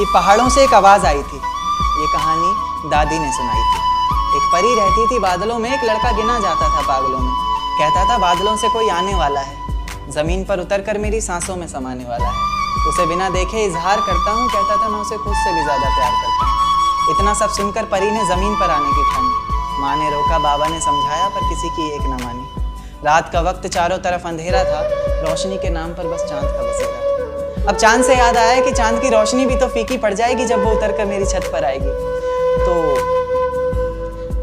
कि पहाड़ों से एक आवाज़ आई थी। ये कहानी दादी ने सुनाई थी। एक परी रहती थी बादलों में, एक लड़का गिना जाता था पागलों में। कहता था बादलों से कोई आने वाला है, ज़मीन पर उतर कर मेरी सांसों में समाने वाला है। उसे बिना देखे इजहार करता हूँ, कहता था मैं उसे खुद से भी ज़्यादा प्यार करता हूँ। इतना सब सुनकर परी ने ज़मीन पर आने की ठानी। माँ ने रोका, बाबा ने समझाया, पर किसी की एक न मानी। रात का वक्त, चारों तरफ अंधेरा था, रोशनी के नाम पर बस चांद का बसेरा था। अब चांद से याद आया कि चांद की रोशनी भी तो फीकी पड़ जाएगी जब वो उतर कर मेरी छत पर आएगी। तो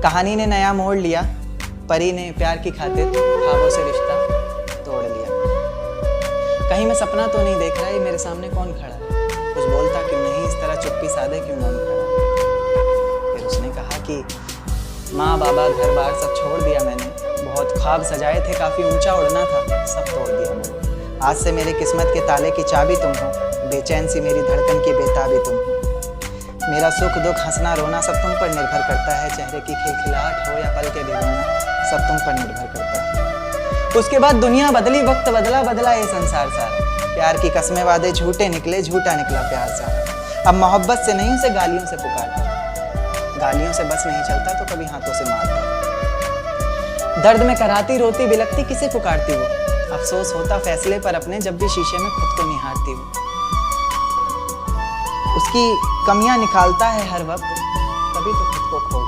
कहानी ने नया मोड़ लिया। परी ने प्यार की खातिर ख्वाबों से रिश्ता तोड़ लिया। कहीं मैं सपना तो नहीं देख रहा, ये मेरे सामने कौन खड़ा है? कुछ बोलता क्यों नहीं, इस तरह चुप्पी साधे क्यों मौन खड़ा? फिर उसने कहा कि माँ बाबा घर बार सब छोड़ दिया मैंने, बहुत ख्वाब सजाए थे, काफ़ी ऊंचा उड़ना था, सब तोड़ दिया मैंने। आज से मेरे किस्मत के ताले की चाबी तुम हो, बेचैन सी मेरी धड़कन की बेताबी तुम हो। मेरा सुख दुख हंसना रोना सब तुम पर निर्भर करता है, चेहरे की खिलखिलाहट हो या पल के भिगोना सब तुम पर निर्भर करता है। उसके बाद दुनिया बदली, वक्त बदला, बदला ये संसार सारा। प्यार की कस्में वादे झूठे निकले, झूठा निकला प्यार सारा। अब मोहब्बत से नहीं, उसे गालियों से पुकारता, गालियों से बस नहीं चलता तो कभी हाथों से मारता। दर्द में कराती रोती बिलखती किसे पुकारती वो? अफसोस होता फैसले पर अपने जब भी शीशे में खुद को निहारती वो। उसकी कमियां निकालता है हर वक्त, तभी तो खुद को खो